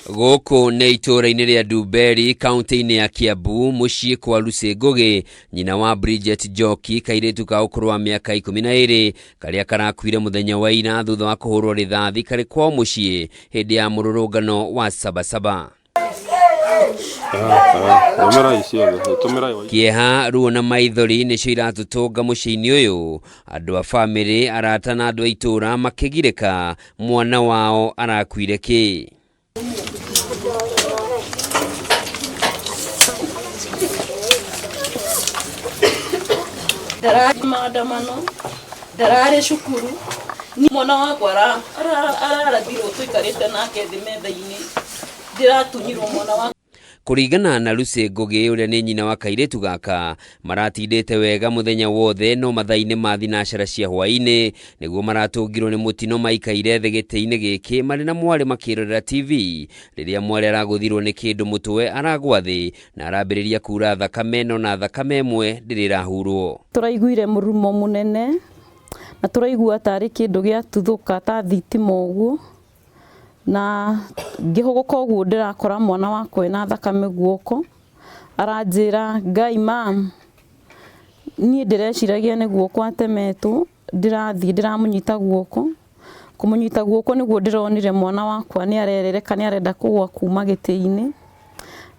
Goko nĩ itũũra-inĩ rĩa Ndumberi, kaunti-inĩ ya Kiambu, mũciĩ kwa Lucy Ngugi, nyina wa Bridget Njoki, kairĩtu ka ũkũrũ wa mĩaka 12, karĩa karakuire mũthenya wa ira thutha wa kũhũrwo rithathi karĩ kwao mũciĩ hĩndĩ ya mũrũrũngano wa Sabasaba. Kĩeha, ruo na maithori nĩcio iratũtũnga mũciĩ-inĩ ũyũ, andũ a bamĩrĩ, arata na andũ a itũũra makĩgirĩka mwana wao arakuire kĩ. Darari maandamano, darari cukuru, ni mwana wakwa arathirwo tũikarĩte nake thĩ metha-inĩ, ndĩratunyirwo mwana wakwa. Kũringana na Lucy Ngugi, ũrĩa nĩ nyina wa kairĩtu gaka, maratindĩte wega mũthenya wothe, no mathaa-inĩ ma thinacara cia hwaĩ-inĩ nĩguo maratũngirwo nĩ mũtino maikaire thĩ gĩtĩ-inĩ gĩkĩ marĩ na mwarĩ makĩrorera TV, rĩrĩa mwarĩ aragũthirwo nĩ kĩndũ mũtwe, aragwa thĩ na arambĩrĩria kura thakame, no na thakame ĩmwe ndĩrĩ ĩrahurwo. Tũraiguire mũrumo mũnene na tũraigua tarĩ kĩndũ gĩatuthũka ta thitima ũguo, na ngĩhũgũka ũguo ndĩrakora mwana wakwa ena thakame guoko, aranjĩra Ngai mam, niĩ ndĩreciragia nĩ guoko atemetwo, ndĩrathiĩ ndĩramũnyita guoko, kũmũnyita guoko nĩguo ndĩronire mwana wakwa nĩ arerereka, nĩ arenda kũgwa kuma gĩtĩ-inĩ,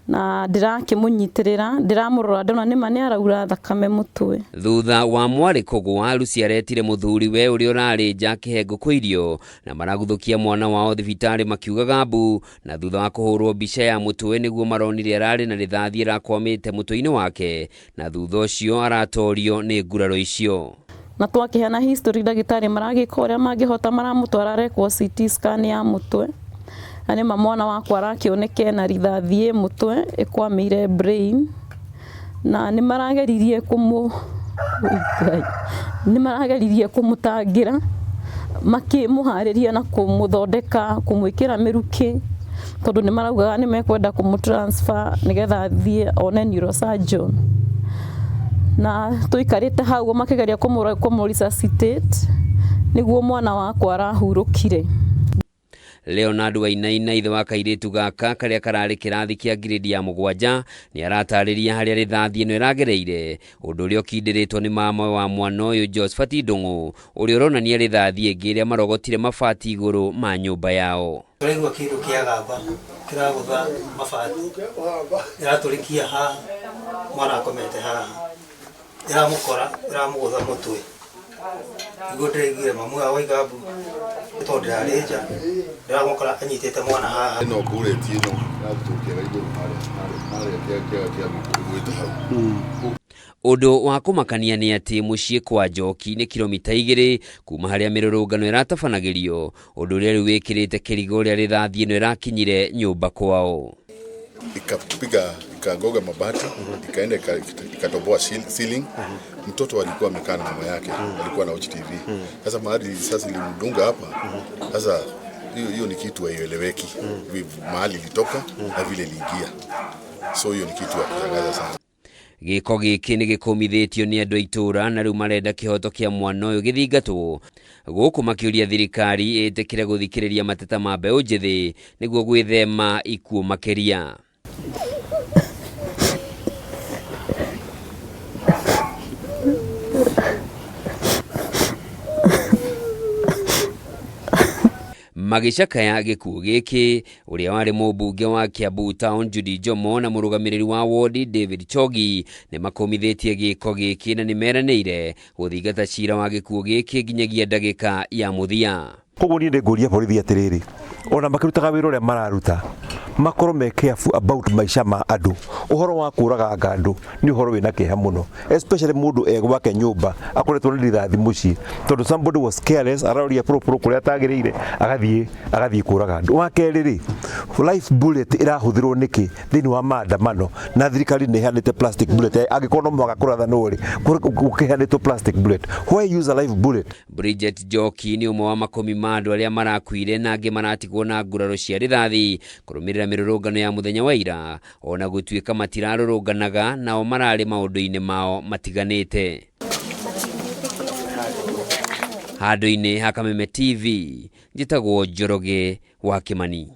na ndĩrakĩmũnyitĩrĩra, ndĩramũrora ndona nĩma nĩ araura thakame mũtwe. Thutha wa mwarĩ kũgwa, Lucy aretire mũthuriwe ũrĩa ũrarĩ nja akĩhe ngũkũ irio, na maraguthũkia mwana wao thibitarĩ makiugaga mbu, na thutha wa kũhũrwo mbica ya mũtwe nĩguo maronire ararĩ na rithathi ĩrakwamĩte mũtwe-inĩ wake, na thutha ũcio aratorio nĩ nguraro icio. Na twakĩheana history, ndagĩtarĩ maragĩka ũrĩa mangĩhota, maramũtwara arekwo CT scan ya mũtwe, na nĩma mwana wakwa arakĩoneka na rithathi mũtwe ĩkwamĩire brain, na nĩ marageririe kũmũtangĩra, makĩmũharĩria na kũmũthondeka, kũmwĩkĩra mĩrukĩ, tondũ nĩ maraugaga nĩ mekwenda kũmũtransfer nĩgetha athiĩ one neurosurgeon. Na tũikarĩte hau makĩgeria kũmũresuscitate nĩguo mwana wakwa arahurũkire. Leonard Wainaina, ithe wa kairĩtu gaka karĩa kararĩ kĩrathi kĩa ngirĩndi ya 7, nĩ aratarĩria harĩa rithathi ĩno ĩragereire, ũndũ ũrĩa ũkindĩrĩtwo nĩ mama wa mwana ũyũ Josephat Ndung'u, ũrĩa ũronania rithathi ĩngĩ ĩrĩa marogotire mabati igũrũ ma nyũmba yao. Tũraigua kĩndũ kĩagamba kĩragũtha mabati, ĩratũrĩkia haha, mwana akomete haha, ĩramũgũtha mũtwe, nĩguo ndĩraiguire mamu wao aigambu tondũ ndĩrarĩ nja, ndĩramũkora anyitĩte mwana haha. Ĩno ngũrĩtie ĩno yagũtũkĩra igũrũ harĩa kĩagũĩte hau. Ũndũ wa kũmakania nĩ atĩ mũciĩ kwa Njoki nĩ kilomita 2 kuma harĩa mĩrũrũngano ĩratabanagĩrio, ũndũ ũrĩa rĩu wĩkĩrĩte kĩrigo ũrĩa rithathi ĩno ĩrakinyire nyũmba kwao. Ikagonga mabati, ikaenda ikatoboa ceiling. Mtoto alikuwa amekaa na mama yake, alikuwa na watch TV. Sasa mahali sasa ilimdunga hapa, sasa hiyo ni kitu haieleweki, mahali ilitoka na vile iliingia, so hiyo ni kitu ya kushangaza sana. Gĩko gĩkĩ nĩ gĩkũmithĩtio nĩ andũ a itũũra, na rĩu marenda kĩhoto kĩa mwana ũyũ gĩthingatwo, gũkũ makĩũria thirikari ĩtĩkĩre gũthikĩrĩria mateta ma mbeũ njĩthĩ nĩguo gwĩthema ikuũ makĩria. Magĩcakaya gĩkuũ gĩkĩ, ũrĩa warĩ mũmbunge wa Kiambu Town Judy Njomo na mũrũgamĩrĩri wa wodi David Chogi nĩ makomithĩtie gĩko gĩkĩ na nĩ meranĩire gũthingata cira wa gĩkuũ gĩkĩ nginyagia ndagĩka ya mũthia. Koguo niĩ ndĩngũria borithi atĩrĩrĩ, ona makĩrutaga wĩra ũrĩa mararuta, makorwo me careful about maica ma andũ. Ũhoro wa kũũraga andũ nĩ ũhoro wĩna kĩeha mũno, especially mũndũ egwake nyũmba akoretwo nĩ rithathi mũciĩ, tondũ somebody was careless, araroria pũrũpũrũ kũrĩa atagĩrĩire, agathiĩ kũũraga andũ. Wa kerĩ, life bullet ĩrahũthĩrwo nĩkĩ thĩinĩ wa maandamano, na thirikari nĩ ĩheanĩte plastic bullet, angĩkorwo no mũhaka kũrathanwo rĩ, gũkĩheanĩtwo plastic bullet, why use a life bullet? Bridget Njoki nĩ ũmwe wa makũmi ma andũ arĩa marakuire na angĩ maratigwo na nguraro cia rithathi kũrũmĩrĩra mĩrũrũngano ya mũthenya wa ira, ona gũtuĩka matirarũrũnganaga, nao mararĩ maũndũ-inĩ mao matiganĩte. Handũ-inĩ ha Kameme TV, njĩtagwo Njoroge wa Kĩmani.